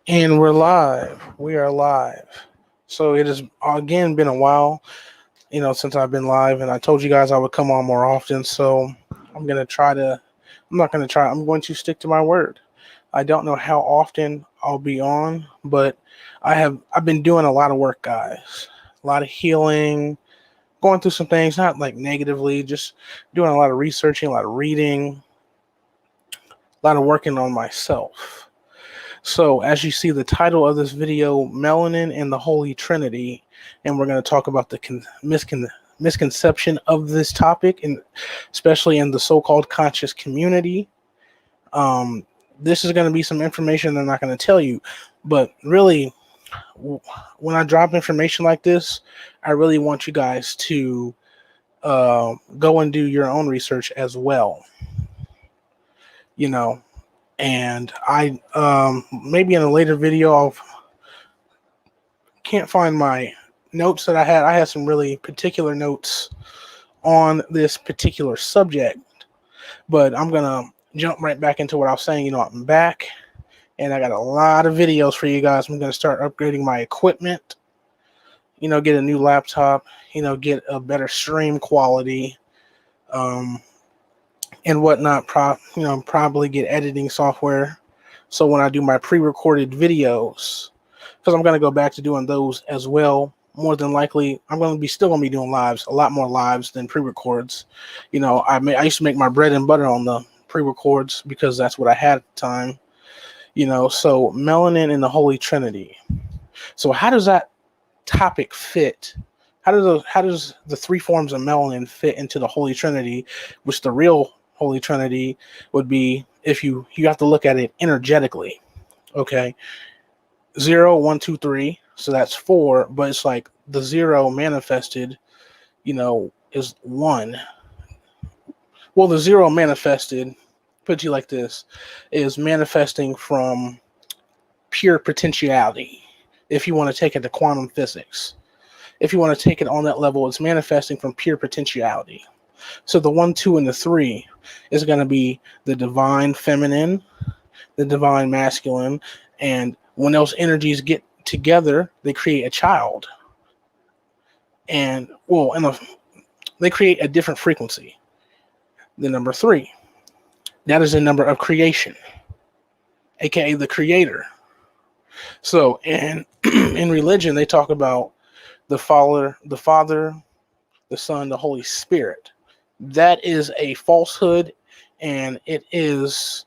And we're live. We are live. So it has again been a while, since I've been live, and I told you guys I would come on more often. So I'm gonna try to. I'm not gonna try. I'm going to stick to my word. I don't know how often I'll be on, but I've been doing a lot of work, guys. A lot of healing, going through some things, not like negatively, just doing a lot of researching, a lot of reading, a lot of working on myself. So, as you see, the title of this video, Melanin and the Holy Trinity, and we're going to talk about the misconception of this topic, and especially in the so-called conscious community. Um, this is going to be some information I'm not going to tell you, but really, when I drop information like this, I really want you guys to go and do your own research as well. You know, and I maybe in a later video I'll can't find my notes that I had. I had some really particular notes on this particular subject, but I'm gonna jump right back into what I was saying. I'm back, and I got a lot of videos for you guys. I'm gonna start upgrading my equipment. Get a new laptop. Get a better stream quality, and whatnot. Probably get editing software. So when I do my pre-recorded videos, because I'm going to go back to doing those as well. More than likely, I'm going to be still going to be doing lives, a lot more lives than pre-records. I used to make my bread and butter on the pre-records because that's what I had at the time. So melanin and the Holy Trinity. So how does that topic fit? How does the three forms of melanin fit into the Holy Trinity, which the real Holy Trinity would be if you have to look at it energetically. Okay. 0, 1, 2, 3. So that's 4, but it's like the 0 manifested, is 1. Well, the 0 manifested, put you like this, is manifesting from pure potentiality. If you want to take it to quantum physics, if you want to take it on that level, it's manifesting from pure potentiality. So the 1, 2, and the 3 is going to be the divine feminine, the divine masculine, and when those energies get together, they create a child. And they create a different frequency. The number 3, that is the number of creation, aka the creator. So in in religion, they talk about the Father, the Son, the Holy Spirit. That is a falsehood, and it is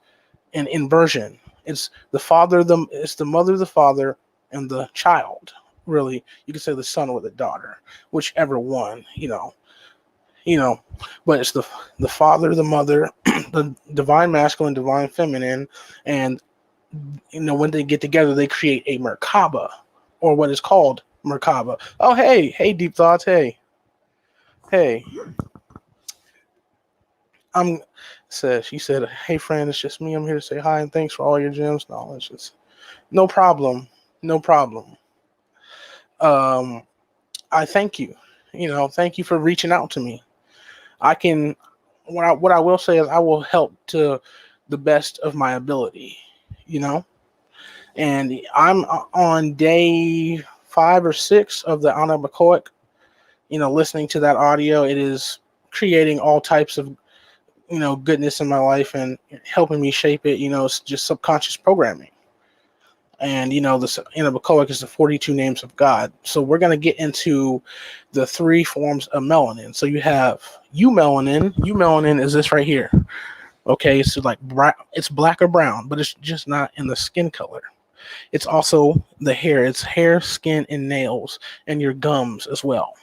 an inversion. It's the father, it's the mother, the father, and the child. Really, you could say the son or the daughter, whichever one, But it's the father, the mother, the divine masculine, divine feminine, and when they get together, they create a Merkaba, or what is called Merkaba. Oh, hey, deep thoughts, hey. She said, "Hey, friend, it's just me. I'm here to say hi and thanks for all your gems." No, it's just no problem. No problem. I thank you. Thank you for reaching out to me. I can. What I will say is I will help to the best of my ability. And I'm on day 5 or 6 of the Anabacoic. Listening to that audio, it is creating all types of goodness in my life and helping me shape it. It's just subconscious programming. And this Anabacoic is the 42 names of God. So we're going to get into the 3 forms of melanin. So you have eumelanin. Eumelanin is this right here. Okay, it's like it's black or brown, but it's just not in the skin color. It's also the hair. It's hair, skin, and nails, and your gums as well.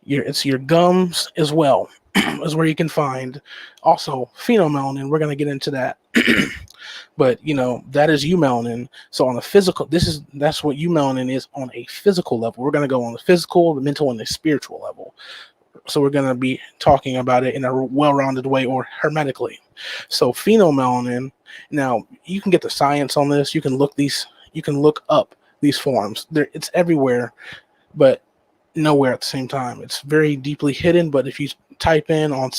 It's your gums as well is where you can find also phenomelanin. We're going to get into that. But that is eumelanin. So on the physical, that's what eumelanin is on a physical level. We're going to go on the physical, the mental, and the spiritual level. So we're going to be talking about it in a well-rounded way or hermetically. So phenomelanin. Now you can get the science on this. You can look up these forms. It's everywhere, but nowhere at the same time. It's very deeply hidden. But if you type in on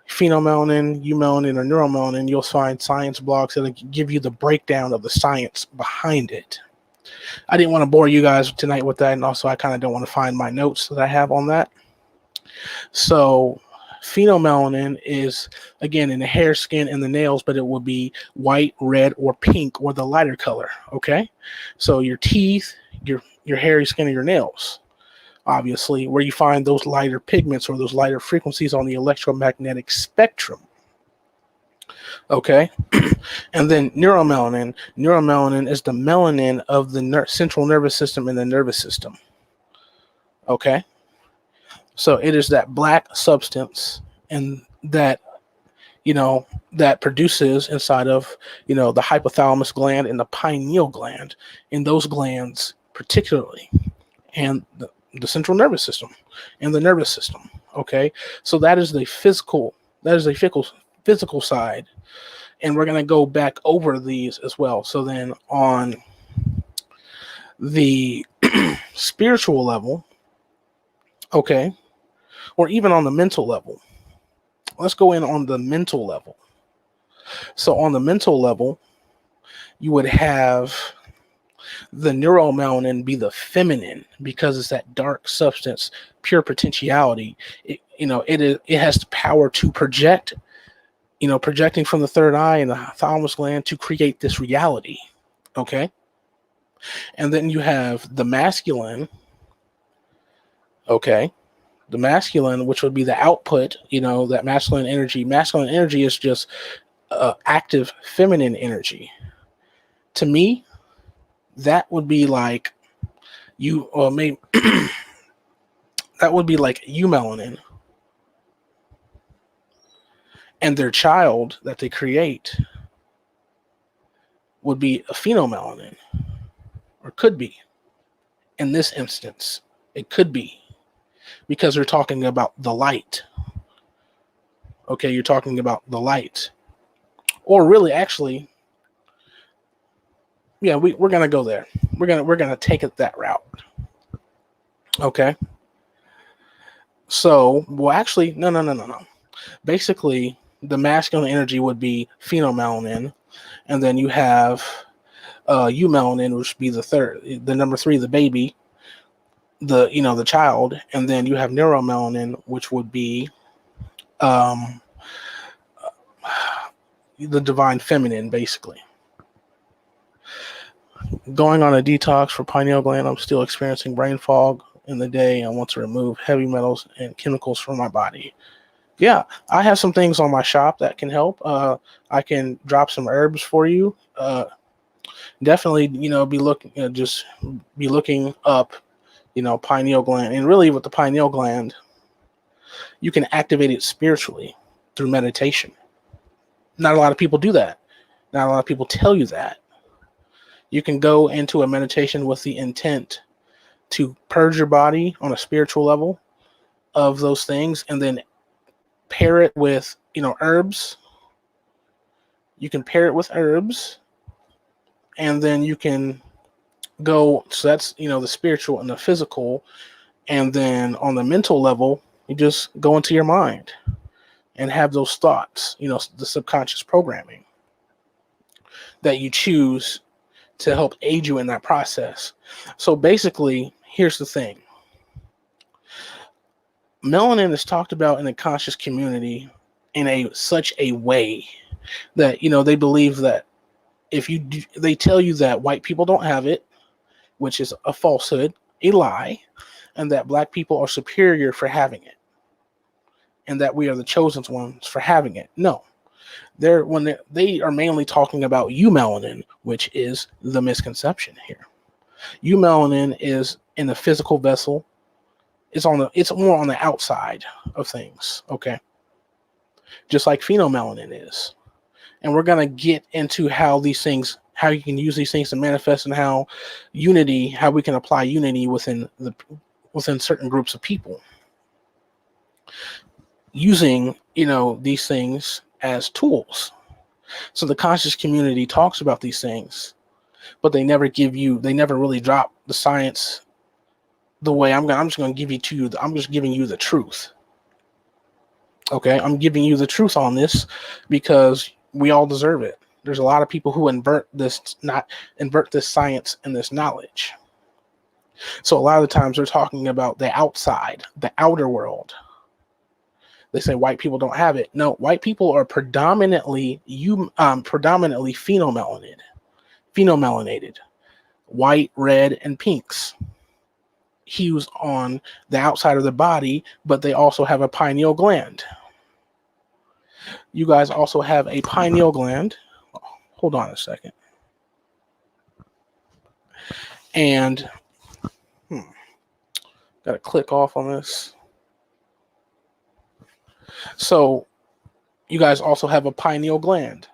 phenomelanin, eumelanin, or neuromelanin, you'll find science blogs that'll give you the breakdown of the science behind it. I didn't want to bore you guys tonight with that, and also I kind of don't want to find my notes that I have on that. So phenomelanin is, again, in the hair, skin, and the nails, but it will be white, red, or pink, or the lighter color, okay? So your teeth, your hair, your skin, and your nails, obviously, where you find those lighter pigments or those lighter frequencies on the electromagnetic spectrum. Okay. And then neuromelanin is the melanin of the central nervous system and the nervous system. Okay. So it is that black substance and that, that produces inside of, the hypothalamus gland and the pineal gland, in those glands particularly, and the central nervous system and the nervous system. Okay. So that is the physical side. And we're going to go back over these as well. So then on the spiritual level, okay, or even on the mental level, let's go in on the mental level. So on the mental level, you would have the neuromelanin be the feminine, because it's that dark substance, pure potentiality. It has the power to project, projecting from the third eye and the thalamus gland to create this reality. Okay. And then you have the masculine. Okay. The masculine, which would be the output, that masculine energy. Masculine energy is just active feminine energy. To me, that would be like maybe that would be like eumelanin. And their child that they create would be a phenomelanin, or could be. In this instance, it could be, because we're talking about the light. Okay, you're talking about the light. Or really, actually, yeah, we're gonna go there. We're gonna take it that route. Okay. So, well, actually, no. Basically, the masculine energy would be phenomelanin, and then you have eumelanin, which would be the number 3, the baby, the child, and then you have neuromelanin, which would be the divine feminine, basically. Going on a detox for pineal gland, I'm still experiencing brain fog in the day. I want to remove heavy metals and chemicals from my body. Yeah, I have some things on my shop that can help. I can drop some herbs for you. Definitely, just be looking up, pineal gland. And really with the pineal gland, you can activate it spiritually through meditation. Not a lot of people do that. Not a lot of people tell you that. You can go into a meditation with the intent to purge your body on a spiritual level of those things, and then pair it with, herbs. You can pair it with herbs, and then you can go. So that's, the spiritual and the physical. And then on the mental level, you just go into your mind and have those thoughts, the subconscious programming that you choose to help aid you in that process. So basically, here's the thing. Melanin is talked about in the conscious community in such a way that, they believe that they tell you that white people don't have it, which is a falsehood, a lie, and that black people are superior for having it, and that we are the chosen ones for having it. No. They are mainly talking about eumelanin, which is the misconception here. Eumelanin is in the physical vessel. It's more on the outside of things, okay? Just like phenomelanin is. And we're going to get into how you can use these things to manifest, and how we can apply unity within certain groups of people, using, these things as tools. So the conscious community talks about these things, but they never really drop the science the way I'm just going to give you I'm just giving you the truth. Okay, I'm giving you the truth on this because we all deserve it. There's a lot of people who invert this science and this knowledge. So a lot of the times they're talking about the outside, the outer world. They say white people don't have it. No, white people are predominantly phenomelanated, white, red, and pinks hues on the outside of the body, but they also have a pineal gland. You guys also have a pineal gland. Hold on a second. And got to click off on this. So you guys also have a pineal gland.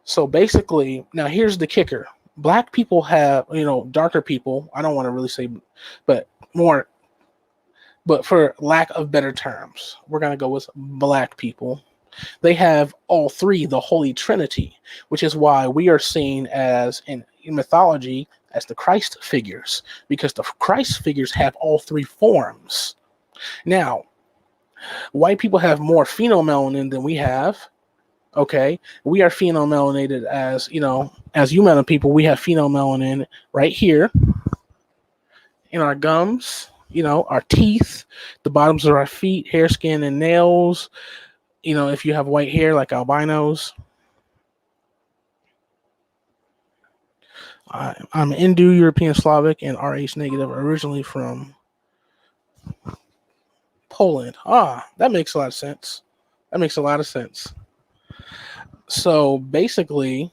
So basically, now here's the kicker. Black people have, darker people, I don't want to really say, but for lack of better terms, we're going to go with black people. They have all three, the Holy Trinity, which is why we are seen as, in mythology, as the Christ figures, because the Christ figures have all three forms. Now, white people have more phenomelanin than we have. Okay, we are phenomelanated as human people. We have phenomelanin right here in our gums, our teeth, the bottoms of our feet, hair, skin, and nails. If you have white hair like albinos. I'm Indo-European Slavic and Rh negative, originally from Poland. That makes a lot of sense. So basically,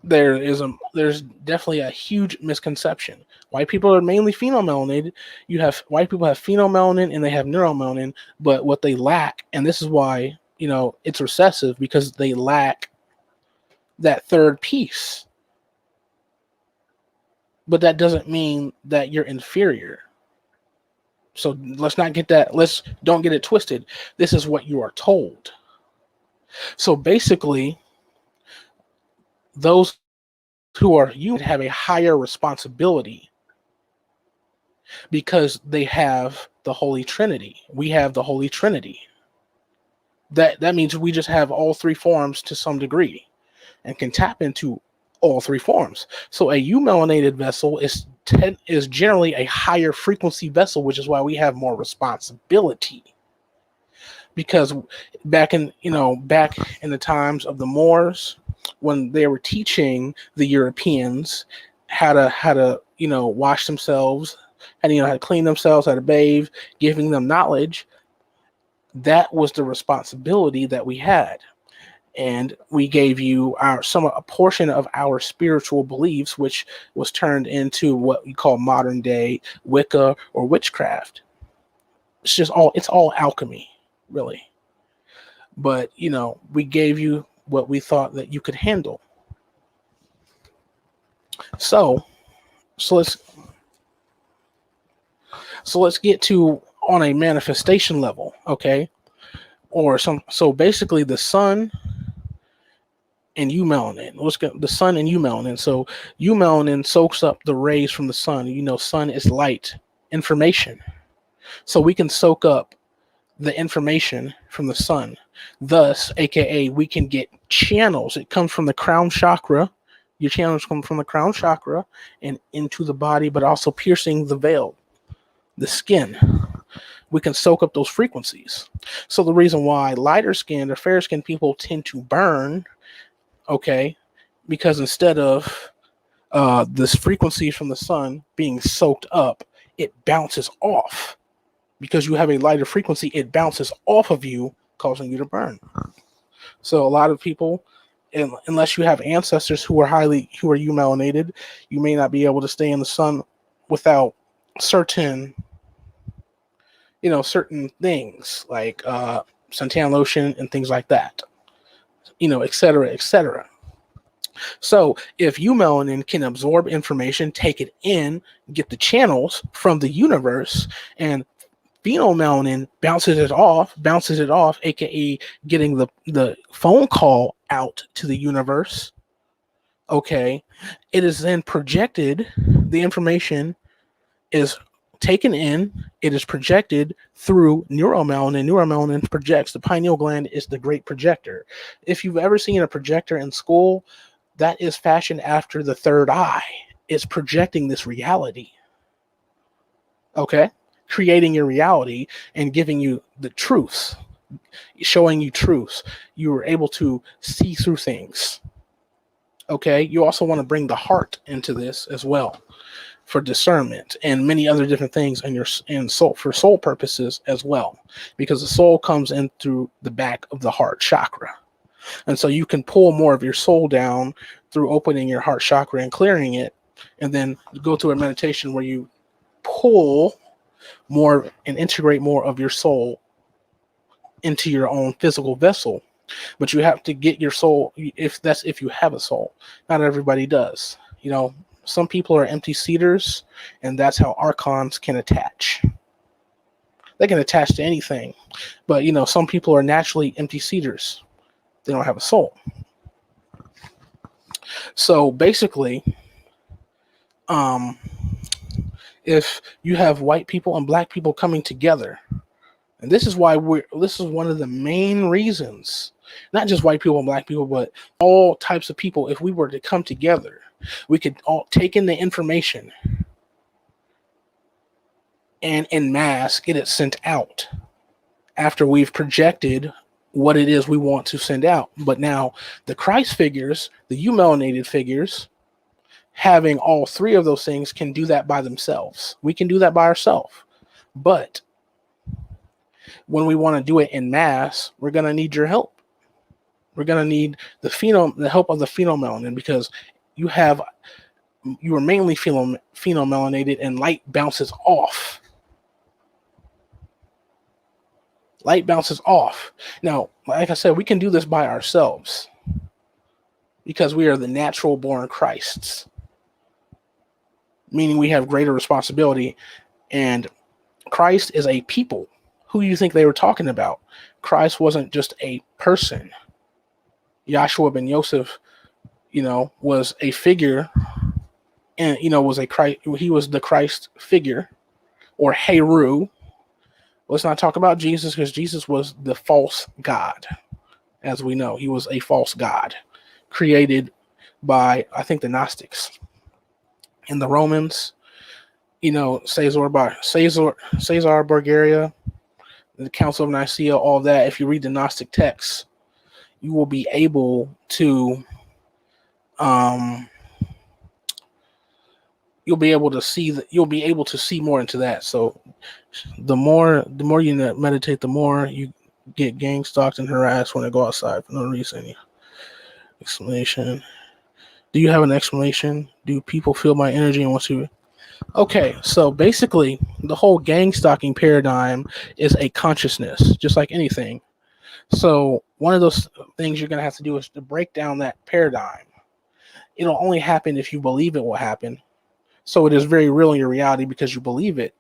there's definitely a huge misconception. White people are mainly phenomelanated. White people have phenomelanin and they have neuromelanin, but what they lack, and this is why it's recessive, because they lack that third piece. But that doesn't mean that you're inferior. So let's don't get it twisted. This is what you are told. So basically, those who are you have a higher responsibility because they have the Holy Trinity. We have the Holy Trinity. That means we just have all three forms to some degree and can tap into all three forms. So a eumelanated vessel is generally a higher frequency vessel, which is why we have more responsibility. Because back in the times of the Moors, when they were teaching the Europeans how to wash themselves and how to clean themselves, how to bathe, giving them knowledge, that was the responsibility that we had. And we gave you a portion of our spiritual beliefs, which was turned into what we call modern day Wicca or witchcraft. It's all alchemy, really. But we gave you what we thought that you could handle. So let's get to on a manifestation level, okay? So basically the sun and eumelanin. Let's get the sun and eumelanin. So eumelanin soaks up the rays from the sun. Sun is light, information. So we can soak up the information from the sun. Thus, aka we can get channels. It comes from the crown chakra. Your channels come from the crown chakra and into the body, but also piercing the veil, the skin. We can soak up those frequencies. So the reason why lighter skinned or fair skinned people tend to burn, okay, because instead of this frequency from the sun being soaked up, it bounces off. Because you have a lighter frequency, it bounces off of you, causing you to burn. So a lot of people, unless you have ancestors who are eumelanated, you may not be able to stay in the sun without certain things like suntan lotion and things like that, et cetera, et cetera. So if eumelanin can absorb information, take it in, get the channels from the universe, and phenomelanin bounces it off, aka getting the phone call out to the universe. Okay, it is then projected. The information is taken in, it is projected through neuromelanin. Neuromelanin projects. The pineal gland is the great projector. If you've ever seen a projector in school, that is fashioned after the third eye. It's projecting this reality. Okay? Creating your reality and giving you the truths, showing you truths. You are able to see through things. Okay? You also want to bring the heart into this as well, for discernment and many other different things in soul, for soul purposes as well, because the soul comes in through the back of the heart chakra. And so you can pull more of your soul down through opening your heart chakra and clearing it, and then go to a meditation where you pull more and integrate more of your soul into your own physical vessel. But you have to get your soul, if you have a soul. Not everybody does. Some people are empty seaters, and that's how archons can attach. They can attach to anything. But, some people are naturally empty seaters. They don't have a soul. So basically, if you have white people and black people coming together, and this is one of the main reasons, not just white people and black people, but all types of people, if we were to come together, we could all take in the information and en masse get it sent out after we've projected what it is we want to send out. But now the Christ figures, the melanated figures, having all three of those things, can do that by themselves. We can do that by ourselves. But when we want to do it in mass, we're going to need your help. We're going to need the help of the phenomelanin, because you are mainly phenomelanated, and light bounces off. Light bounces off. Now, like I said, we can do this by ourselves because we are the natural born Christs, meaning we have greater responsibility. And Christ is a people. Who do you think they were talking about? Christ wasn't just a person. Yahshua ben Yosef, was a figure, and was a Christ. He was the Christ figure, or Heru. Let's not talk about Jesus, because Jesus was the false god. As we know, he was a false god created by, I think, the Gnostics and the Romans. Caesar Borgia, the Council of Nicaea, all that. If you read the Gnostic texts, you will be able to you'll be able to see more into that. So the more you meditate, the more you get gang stalked and harassed when they go outside for no reason. Explanation. Do you have an explanation? Do people feel my energy and want to? Okay, so basically the whole gang stalking paradigm is a consciousness, just like anything. So one of those things you're going to have to do is to break down that paradigm. It'll only happen if you believe it will happen. So it is very real in your reality because you believe it.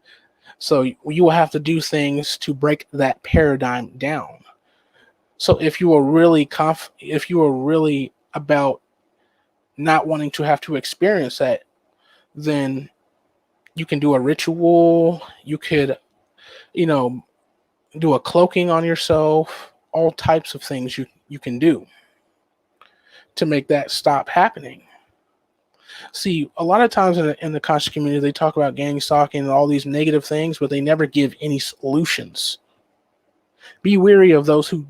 So you will have to do things to break that paradigm down. So if you are really about not wanting to have to experience that, then you can do a ritual. You could, do a cloaking on yourself. All types of things you can do to make that stop happening. See, a lot of times in the conscious community, they talk about gang stalking and all these negative things, but they never give any solutions. Be wary of those who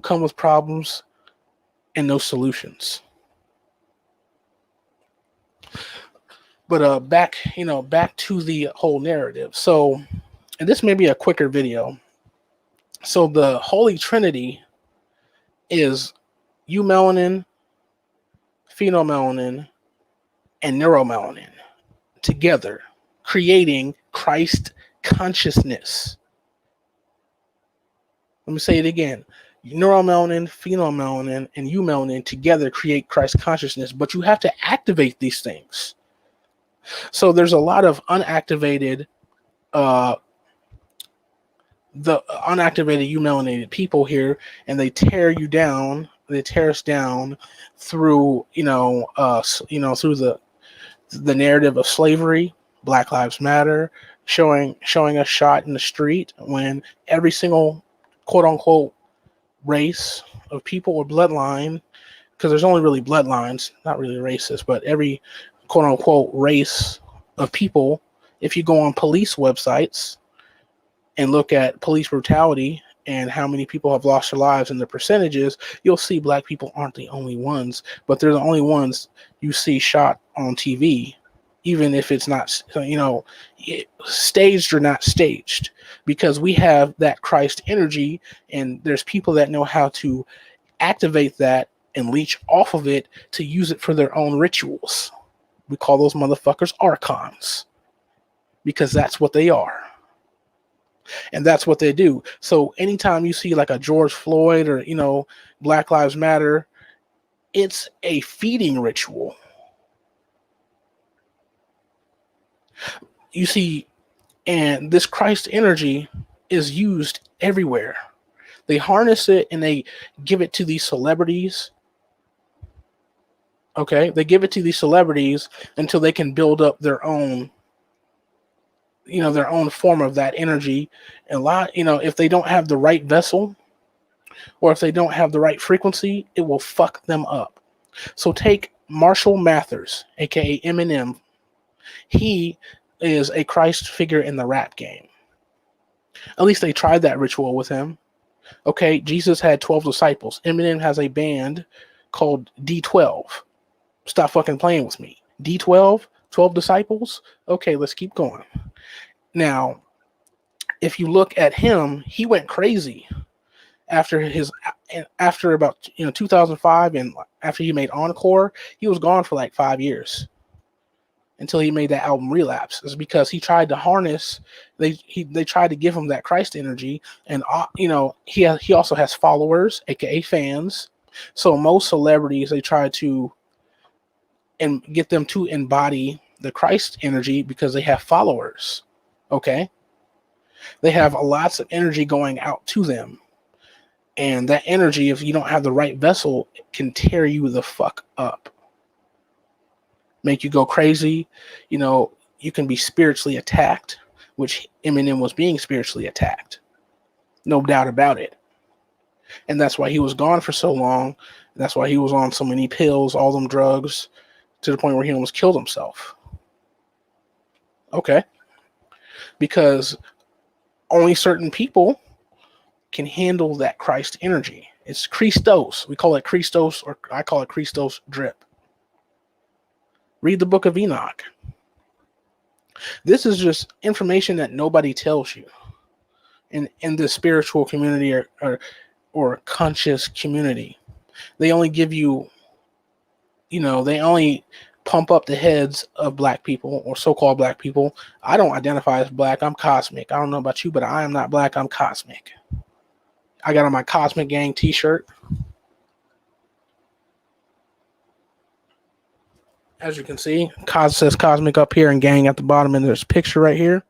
come with problems and no solutions. But back to the whole narrative. So, and this may be a quicker video. So the Holy Trinity is eumelanin, phenomelanin, and neuromelanin together, creating Christ consciousness. Let me say it again. Neuromelanin, phenomelanin, and eumelanin together create Christ consciousness, but you have to activate these things. So there's a lot of unactivated eumelanated people here, and they tear you down. They tear us down through through the narrative of slavery, Black Lives Matter, showing a shot in the street when every single quote unquote race of people or bloodline, because there's only really bloodlines, not really racist, but every quote unquote race of people, if you go on police websites and look at police brutality and how many people have lost their lives and the percentages, you'll see black people aren't the only ones, but they're the only ones you see shot on TV, even if it's not, staged or not staged, because we have that Christ energy, and there's people that know how to activate that and leech off of it to use it for their own rituals. We call those motherfuckers archons, because that's what they are. And that's what they do. So anytime you see like a George Floyd or, Black Lives Matter, it's a feeding ritual. You see, and this Christ energy is used everywhere. They harness it and they give it to these celebrities. Okay, they give it to these celebrities until they can build up their own, their own form of that energy. And if they don't have the right vessel, or if they don't have the right frequency, it will fuck them up. So take Marshall Mathers, aka Eminem. He is a Christ figure in the rap game. At least they tried that ritual with him. Okay, Jesus had 12 disciples. Eminem has a band called D12. Stop fucking playing with me. D12, 12 disciples. Okay, let's keep going. Now, if you look at him, he went crazy after about 2005, and after he made Encore. He was gone for like 5 years until he made that album Relapse. It's because he tried to harness. They tried to give him that Christ energy, and he also has followers, aka fans. So most celebrities, they try to and get them to embody the Christ energy because they have followers. Okay, they have lots of energy going out to them, and that energy, if you don't have the right vessel, can tear you the fuck up, make you go crazy. You can be spiritually attacked, which Eminem was being spiritually attacked, no doubt about it. And that's why he was gone for so long. That's why he was on so many pills, all them drugs, to the point where he almost killed himself. Okay, because only certain people can handle that Christ energy. It's Christos. We call it Christos, or I call it Christos drip. Read the book of Enoch. This is just information that nobody tells you in the spiritual community or conscious community. They only give you, they only pump up the heads of black people or so-called black people. I don't identify as black. I'm cosmic. I don't know about you, but I am not black. I'm cosmic. I got on my Cosmic Gang t-shirt. As you can see, says Cosmic up here and Gang at the bottom, and there's a picture right here.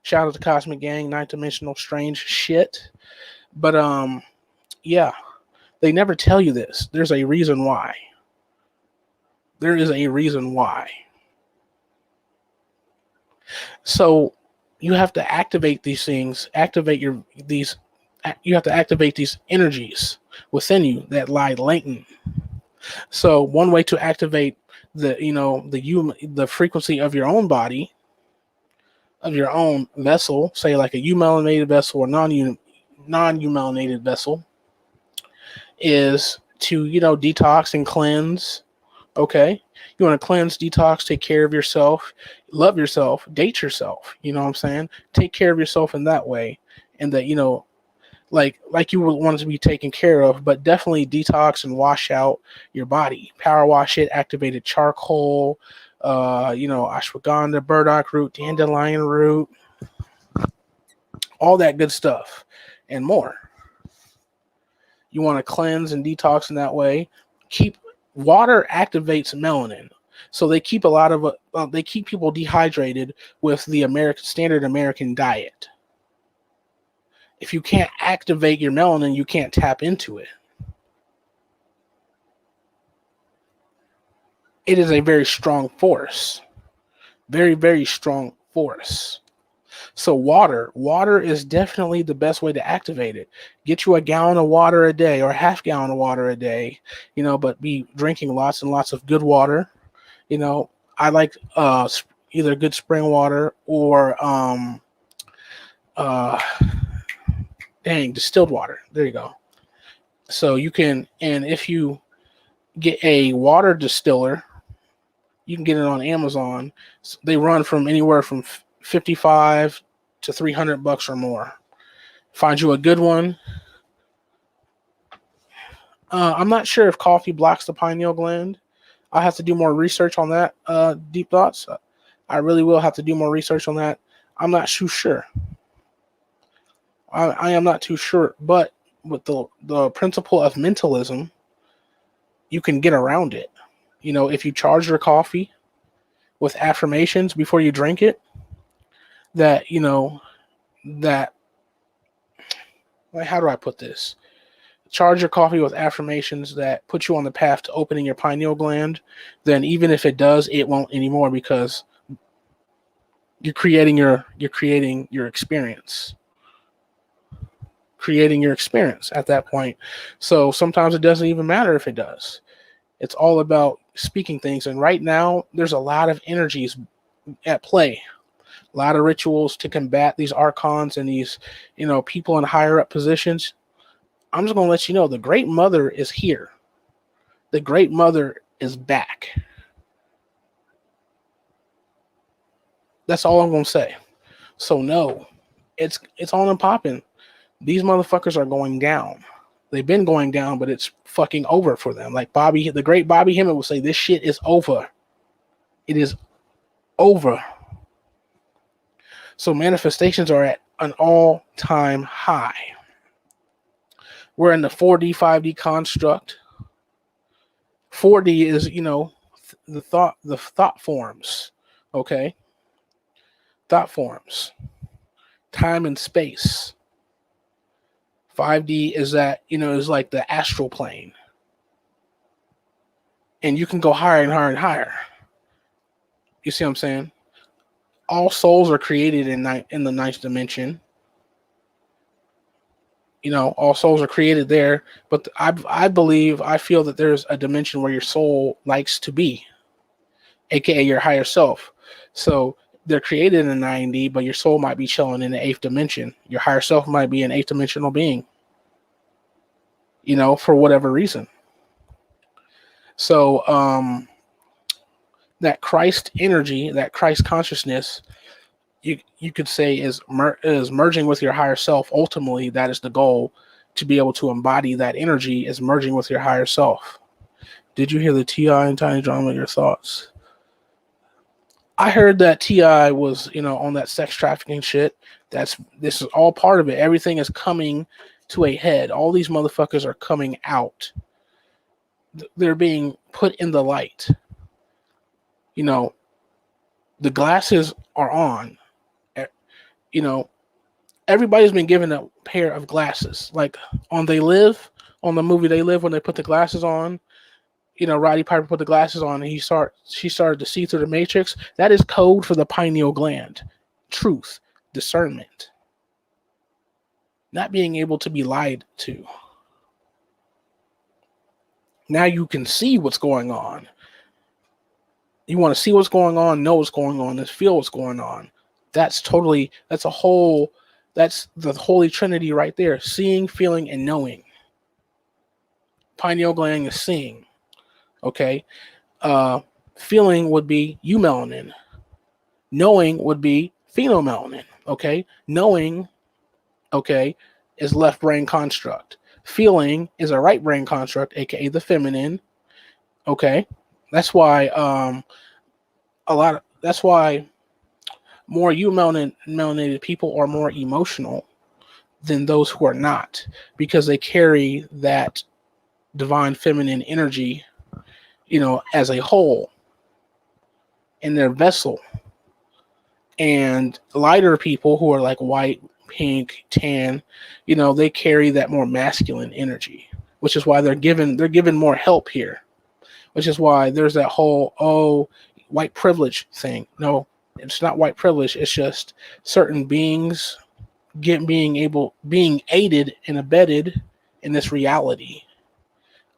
Shout out to Cosmic Gang, ninth dimensional strange shit. But yeah, they never tell you this. There's a reason why. There is a reason why. So you have to activate these things, you have to activate these energies within you that lie latent. So one way to activate the frequency of your own body, of your own vessel, say like a eumelanated vessel or non-eumelanated vessel, is to detox and cleanse. Okay, you want to cleanse, detox, take care of yourself, love yourself, date yourself. You know what I'm saying? Take care of yourself in that way, and that like you would want it to be taken care of, but definitely detox and wash out your body. Power wash it, activated charcoal, ashwagandha, burdock root, dandelion root, all that good stuff, and more. You want to cleanse and detox in that way. Water activates melanin, so they keep they keep people dehydrated with the standard American diet. If you can't activate your melanin, you can't tap into it. It is a very strong force. Very, very strong force. So water is definitely the best way to activate it. Get you a gallon of water a day or a half gallon of water a day, but be drinking lots and lots of good water. I like either good spring water or uh distilled water. There you go. So you can, and if you get a water distiller, you can get it on Amazon. They run from anywhere from 55 to $300 or more. Find you a good one. I'm not sure if coffee blocks the pineal gland. I'll have to do more research on that. Deep thoughts. I really will have to do more research on that. I'm not too sure. I am not too sure, but with the principle of mentalism, you can get around it. If you charge your coffee with affirmations before you drink it, that how do I put this? Charge your coffee with affirmations that put you on the path to opening your pineal gland, then even if it does, it won't anymore, because you're creating your experience. Creating your experience at that point. So sometimes it doesn't even matter if it does. It's all about speaking things. And right now, there's a lot of energies at play. A lot of rituals to combat these archons and these, people in higher up positions. I'm just going to let you know, the Great Mother is here. The Great Mother is back. That's all I'm going to say. So no, it's on and popping. These motherfuckers are going down. They've been going down, but it's fucking over for them. Like the great Bobby Hemmett would say, this shit is over. It is over. So manifestations are at an all-time high. We're in the 4D, 5D construct. 4D is, the thought forms. Okay? Thought forms. Time and space. 5D is that, is like the astral plane. And you can go higher and higher and higher. You see what I'm saying? All souls are created in the ninth dimension. All souls are created there. But I feel that there's a dimension where your soul likes to be, aka your higher self. So they're created in 9D, but your soul might be chilling in the 8th dimension. Your higher self might be an 8th dimensional being, for whatever reason. So that Christ energy, that Christ consciousness, you could say is merging with your higher self. Ultimately, that is the goal, to be able to embody that energy, is merging with your higher self. Did you hear the T.I. and Tiny Drama? Your thoughts? I heard that T.I. was, on that sex trafficking shit. This is all part of it. Everything is coming to a head. All these motherfuckers are coming out. They're being put in the light. The glasses are on. Everybody's been given a pair of glasses. Like on the movie They Live, when they put the glasses on, Roddy Piper put the glasses on and she started to see through the matrix. That is code for the pineal gland. Truth, discernment, not being able to be lied to. Now you can see what's going on. You want to see what's going on, know what's going on, and feel what's going on. That's the Holy Trinity right there. Seeing, feeling, and knowing. Pineal gland is seeing. Okay. Feeling would be eumelanin. Knowing would be phenomelanin. Okay. Knowing, okay, is left brain construct. Feeling is a right brain construct, aka the feminine. Okay. That's why that's why more melanated people are more emotional than those who are not, because they carry that divine feminine energy, as a whole in their vessel. And lighter people who are like white, pink, tan, they carry that more masculine energy, which is why they're given more help here, which is why there's that whole white privilege thing. No, It's not white privilege. It's just certain beings being aided and abetted in this reality.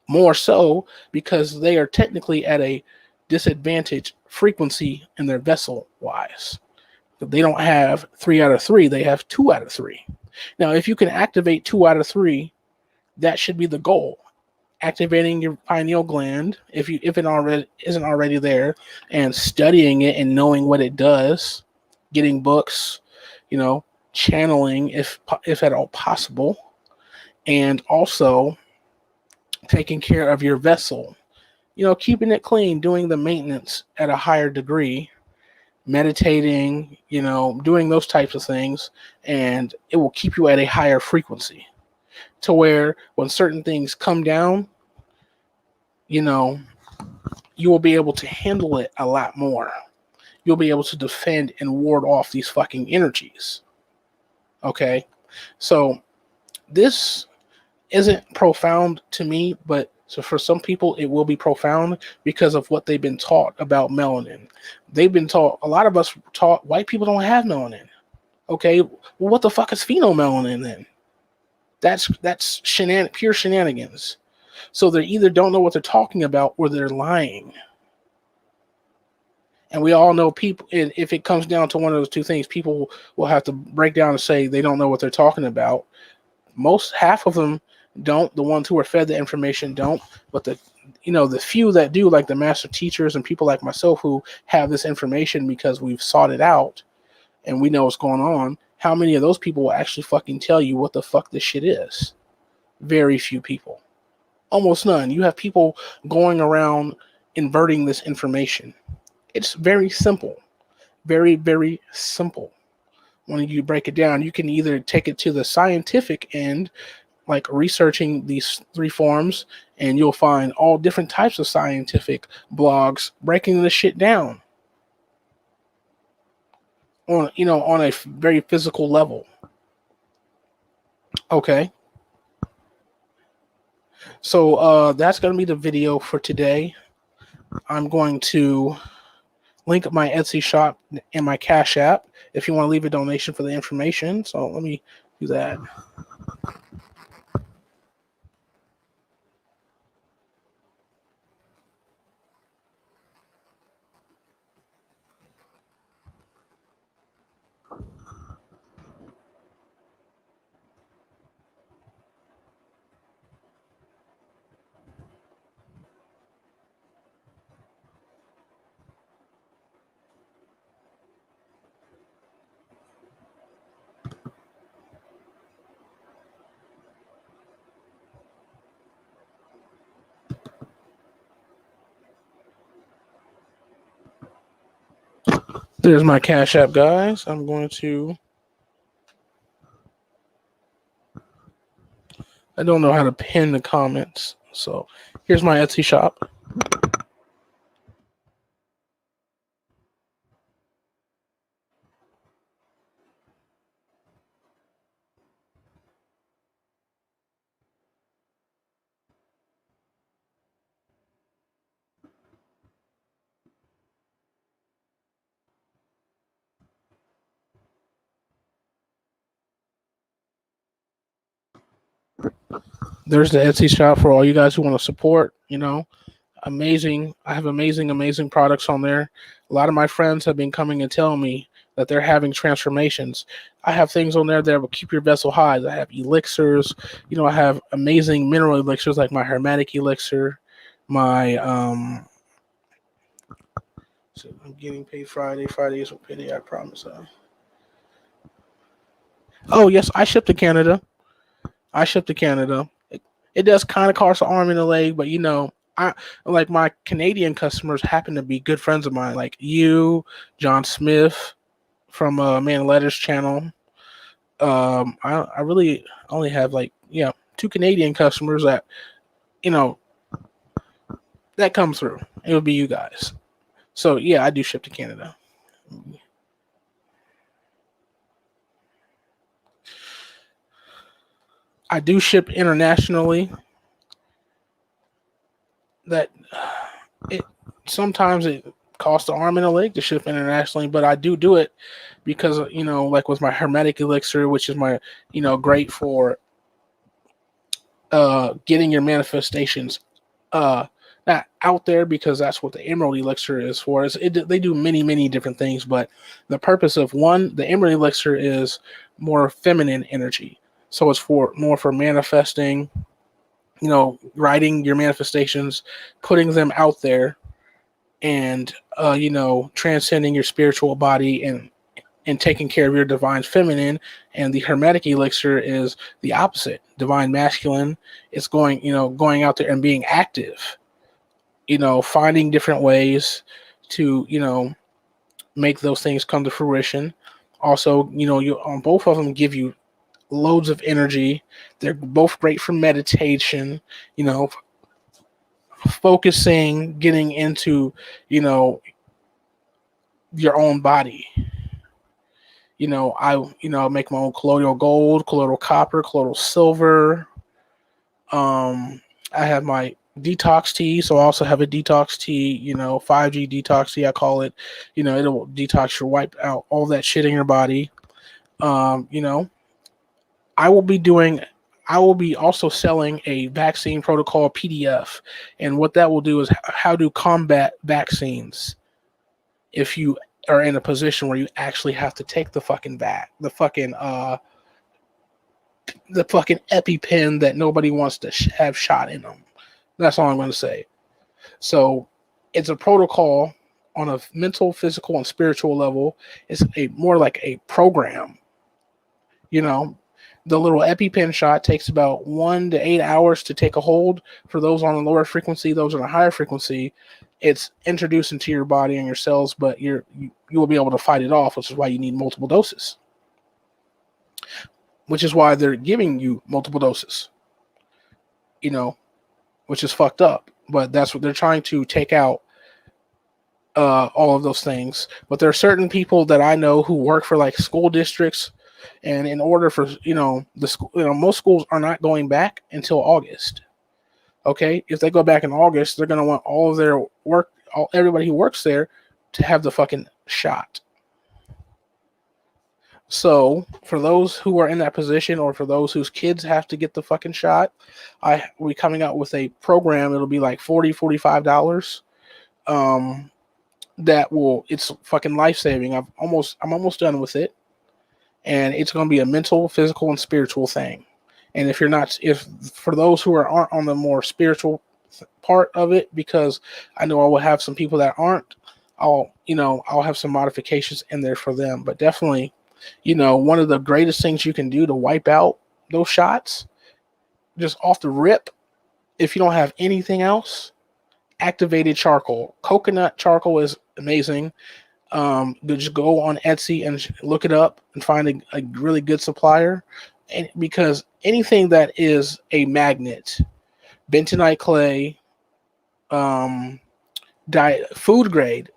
More so because they are technically at a disadvantaged frequency in their vessel wise. They don't have 3 out of 3, they have 2 out of 3. Now, if you can activate 2 out of 3, that should be the goal. Activating your pineal gland, if it already isn't already there, and studying it and knowing what it does, getting books, channeling if at all possible, and also taking care of your vessel, keeping it clean, doing the maintenance at a higher degree, meditating, doing those types of things, and it will keep you at a higher frequency to where when certain things come down, you will be able to handle it a lot more. You'll be able to defend and ward off these fucking energies. Okay? So this isn't profound to me, but so for some people it will be profound because of what they've been taught about melanin. They've been taught, a lot of us taught white people don't have melanin. Okay, well, what the fuck is phenomelanin then? That's pure shenanigans. So they either don't know what they're talking about or they're lying. And we all know people, if it comes down to one of those two things, people will have to break down and say they don't know what they're talking about. Half of them don't. The ones who are fed the information don't. But the few that do, like the master teachers and people like myself who have this information because we've sought it out and we know what's going on, how many of those people will actually fucking tell you what the fuck this shit is? Very few people. Almost none. You have people going around inverting this information. It's very simple. Very, very simple. When you break it down, you can either take it to the scientific end, like researching these 3 forms, and you'll find all different types of scientific blogs breaking this shit down on a very physical level. Okay. So that's going to be the video for today. I'm going to link my Etsy shop and my Cash App if you want to leave a donation for the information. So let me do that. There's my Cash App, guys. I'm going to... I don't know how to pin the comments. So here's my Etsy shop. There's the Etsy shop for all you guys who want to support, amazing. I have amazing products on there. A lot of my friends have been coming and telling me that they're having transformations. I have things on there that will keep your vessel high. I have elixirs. I have amazing mineral elixirs like my hermetic elixir, my so I'm getting paid Friday. Friday is a payday, I promise. Oh yes, I ship to Canada. It does kind of cost an arm and a leg, but I like my Canadian customers happen to be good friends of mine, like you, John Smith from Man Letters channel. I really only have 2 Canadian customers that that come through. It would be you guys. So yeah, I do ship to Canada. I do ship internationally. That it sometimes it cost an arm and a leg to ship internationally, but I do it because, like with my hermetic elixir, which is my, great for getting your manifestations not out there, because that's what the emerald elixir is for. They do many different things, but the purpose of the emerald elixir is more feminine energy. So it's more for manifesting, writing your manifestations, putting them out there, and transcending your spiritual body and taking care of your divine feminine. And the hermetic elixir is the opposite, divine masculine. It's going out there and being active, finding different ways to, make those things come to fruition. Also, you on both of them give you loads of energy. They're both great for meditation, focusing, getting into, your own body. I make my own colloidal gold, colloidal copper, colloidal silver. I have my detox tea, so I also have a detox tea, 5G detox tea, I call it. It'll detox your, wipe out all that shit in your body. I will be also selling a vaccine protocol PDF, and what that will do is how to combat vaccines if you are in a position where you actually have to take the fucking EpiPen that nobody wants to have shot in them. That's all I'm going to say. So it's a protocol on a mental, physical, and spiritual level. It's more like a program. The little EpiPen shot takes about 1 to 8 hours to take a hold. For those on a lower frequency, those on a higher frequency, it's introduced into your body and your cells, but you will be able to fight it off, which is why you need multiple doses. Which is why they're giving you multiple doses. Which is fucked up. But that's what they're trying to take out, all of those things. But there are certain people that I know who work for like school districts, and in order for the school, most schools are not going back until August. Okay, if they go back in August, they're gonna want all of their everybody who works there to have the fucking shot. So for those who are in that position, or for those whose kids have to get the fucking shot, we're coming out with a program. It'll be like $45. It's fucking life-saving. I'm almost done with it. And it's going to be a mental, physical, and spiritual thing. And if for those who aren't on the more spiritual part of it, because I know I will have some people that aren't, I'll have some modifications in there for them. But definitely, one of the greatest things you can do to wipe out those shots, just off the rip, if you don't have anything else, activated charcoal. Coconut charcoal is amazing. Just go on Etsy and look it up and find a really good supplier. And because anything that is a magnet, bentonite clay, food grade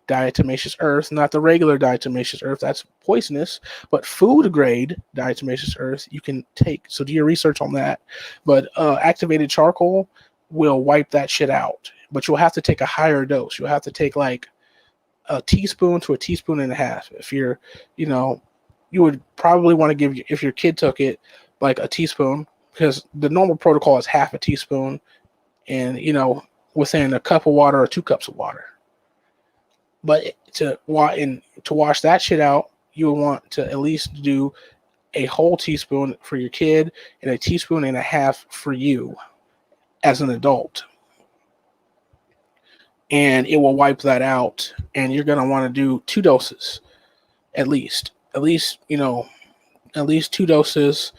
diatomaceous earth, not the regular diatomaceous earth, that's poisonous, but food grade diatomaceous earth you can take. So do your research on that. But activated charcoal will wipe that shit out. But you'll have to take a higher dose. You'll have to take like a teaspoon to a teaspoon and a half. If you're, you would probably want to give, if your kid took it, like a teaspoon, because the normal protocol is half a teaspoon, and within a cup of water or 2 cups of water. But to wash that shit out, you would want to at least do a whole teaspoon for your kid and a teaspoon and a half for you as an adult. And it will wipe that out. And you're going to want to do 2 doses at least 2 doses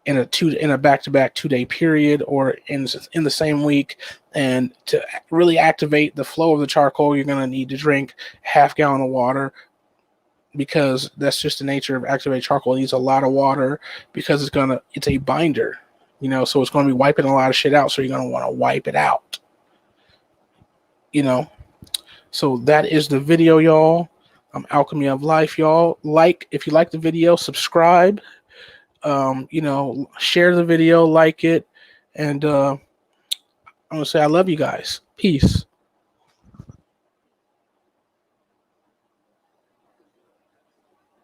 in a back-to-back 2-day period, or in the same week. And to really activate the flow of the charcoal, you're going to need to drink half gallon of water, because that's just the nature of activated charcoal. It needs a lot of water because it's a binder, so it's going to be wiping a lot of shit out. So you're going to want to wipe it out, So that is the video, y'all. Alchemy of Life, y'all. If you like the video, subscribe. Share the video, like it, and I'm gonna say I love you guys. Peace.